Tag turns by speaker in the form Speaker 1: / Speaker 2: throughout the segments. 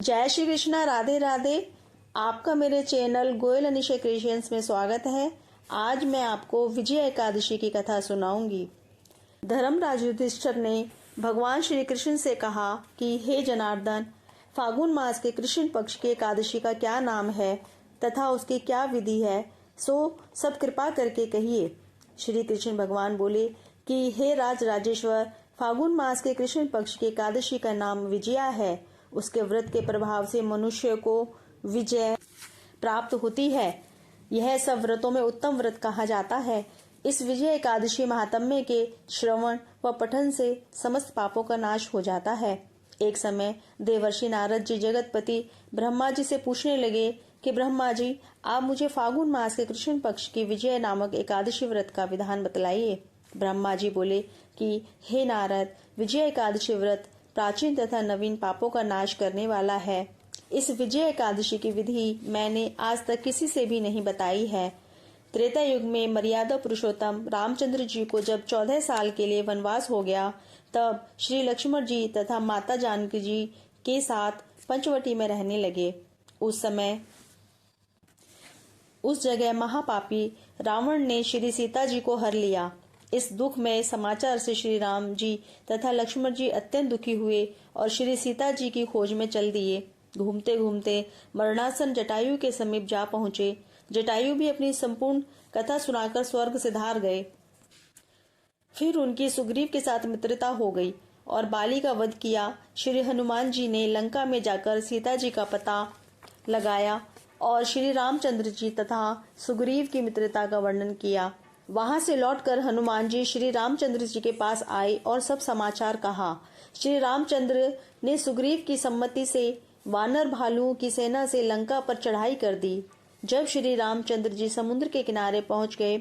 Speaker 1: जय श्री कृष्णा, राधे राधे। आपका मेरे चैनल गोयल अनिशा क्रिएशंस में स्वागत है। आज मैं आपको विजय एकादशी की कथा सुनाऊंगी। धर्मराज युधिष्ठिर ने भगवान श्री कृष्ण से कहा कि हे जनार्दन, फागुन मास के कृष्ण पक्ष की एकादशी का क्या नाम है तथा उसकी क्या विधि है, सो सब कृपा करके कहिए। श्री कृष्ण भगवान बोले कि हे राज राजेश्वर, फागुन मास के कृष्ण पक्ष की एकादशी का नाम विजया है। उसके व्रत के प्रभाव से मनुष्य को विजय प्राप्त होती है। यह सब व्रतों में उत्तम व्रत कहा जाता है। इस विजय एकादशी महात्म्य के श्रवण व पठन से समस्त पापों का नाश हो जाता है। एक समय देवर्षि नारद जी जगतपति ब्रह्मा जी से पूछने लगे कि ब्रह्मा जी, आप मुझे फागुन मास के कृष्ण पक्ष की विजय नामक एकादशी व्रत का विधान बतलाइए। ब्रह्मा जी बोले कि हे नारद, विजय एकादशी व्रत प्राचीन तथा नवीन पापों का नाश करने वाला है। इस विजय एकादशी की विधि मैंने आज तक किसी से भी नहीं बताई है। त्रेता युग में मर्यादा पुरुषोत्तम रामचंद्र जी को जब 14 साल के लिए वनवास हो गया, तब श्री लक्ष्मण जी तथा माता जानकी जी के साथ पंचवटी में रहने लगे। उस समय उस जगह महापापी रावण ने श्री सीता जी को हर लिया। इस दुख में समाचार से श्री राम जी तथा लक्ष्मण जी अत्यंत दुखी हुए और श्री सीता जी की खोज में चल दिए। घूमते घूमते मरणासन जटायु के समीप जा पहुंचे। जटायु भी अपनी संपूर्ण कथा सुनाकर स्वर्ग से धार गए। फिर उनकी सुग्रीव के साथ मित्रता हो गई और बाली का वध किया। श्री हनुमान जी ने लंका में जाकर सीता जी का पता लगाया और श्री रामचंद्र जी तथा सुग्रीव की मित्रता का वर्णन किया। वहां से लौटकर हनुमान जी श्री रामचंद्र जी के पास आए और सब समाचार कहा। श्री रामचंद्र ने सुग्रीव की सम्मति से वानर भालुओं की सेना से लंका पर चढ़ाई कर दी। जब श्री रामचंद्र जी समुद्र के किनारे पहुंच गए,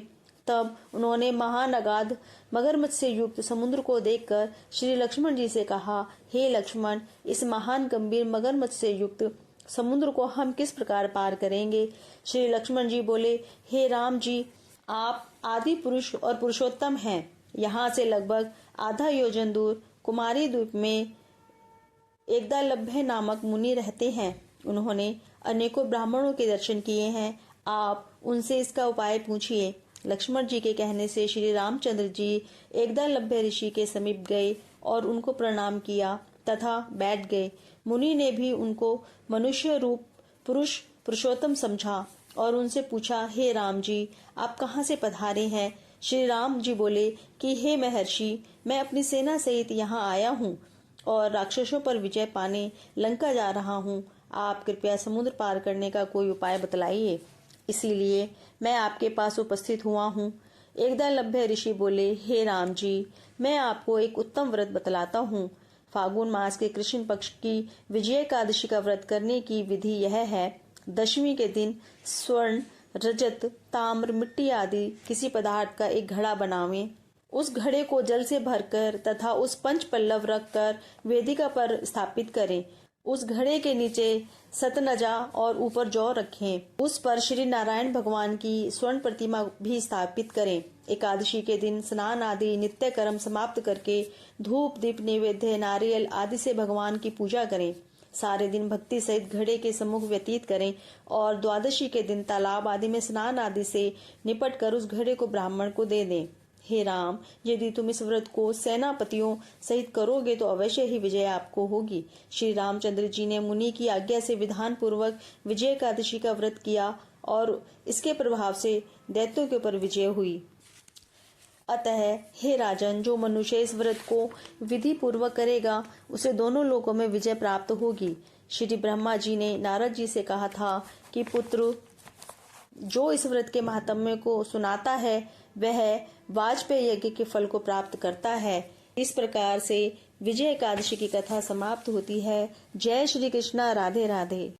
Speaker 1: तब उन्होंने महान अगाध मगरमच्छ से युक्त समुद्र को देखकर श्री लक्ष्मण जी से कहा, हे लक्ष्मण, इस महान गंभीर मगरमच्छ से युक्त समुद्र को हम किस प्रकार पार करेंगे। श्री लक्ष्मण जी बोले, हे राम जी, आप आदि पुरुष और पुरुषोत्तम हैं। यहाँ से लगभग आधा योजन दूर कुमारी द्वीप में एकदलभ्य नामक मुनि रहते हैं। उन्होंने अनेकों ब्राह्मणों के दर्शन किए हैं। आप उनसे इसका उपाय पूछिए। लक्ष्मण जी के कहने से श्री रामचंद्र जी एकदलभ्य ऋषि के समीप गए और उनको प्रणाम किया तथा बैठ गए। मुनि ने भी उनको मनुष्य रूप पुरुष पुरुषोत्तम समझा और उनसे पूछा, हे राम जी, आप कहाँ से पधारे हैं। श्री राम जी बोले कि हे महर्षि, मैं अपनी सेना सहित यहाँ आया हूँ और राक्षसों पर विजय पाने लंका जा रहा हूँ। आप कृपया समुद्र पार करने का कोई उपाय बतलाइए। इसीलिए मैं आपके पास उपस्थित हुआ हूँ। एकदलभ्य ऋषि बोले, हे राम जी, मैं आपको एक उत्तम व्रत बतलाता हूँ। फागुन मास के कृष्ण पक्ष की विजय एकादशी का व्रत करने की विधि यह है। दशमी के दिन स्वर्ण, रजत, ताम्र, मिट्टी आदि किसी पदार्थ का एक घड़ा बनावें। उस घड़े को जल से भरकर तथा उस पंच पल्लव रखकर वेदिका पर स्थापित करें। उस घड़े के नीचे सतनजा और ऊपर जौ रखें। उस पर श्री नारायण भगवान की स्वर्ण प्रतिमा भी स्थापित करें। एकादशी के दिन स्नान आदि नित्य कर्म समाप्त करके धूप, दीप, नैवेद्य, नारियल आदि से भगवान की पूजा करें। सारे दिन भक्ति सहित घड़े के सम्मुख व्यतीत करें और द्वादशी के दिन तालाब आदि में स्नान आदि से निपट कर उस घड़े को ब्राह्मण को दे दें। हे राम, यदि तुम इस व्रत को सेनापतियों सहित करोगे तो अवश्य ही विजय आपको होगी। श्री रामचंद्र जी ने मुनि की आज्ञा से विधान पूर्वक विजय एकादशी का व्रत किया और इसके प्रभाव से दैत्यों के ऊपर विजय हुई। अतः हे राजन, जो मनुष्य इस व्रत को विधि पूर्वक करेगा, उसे दोनों लोकों में विजय प्राप्त होगी। श्री ब्रह्मा जी ने नारद जी से कहा था कि पुत्र, जो इस व्रत के महात्म्य को सुनाता है, वह वाजपेयी यज्ञ के फल को प्राप्त करता है। इस प्रकार से विजय एकादशी की कथा समाप्त होती है। जय श्री कृष्णा, राधे राधे।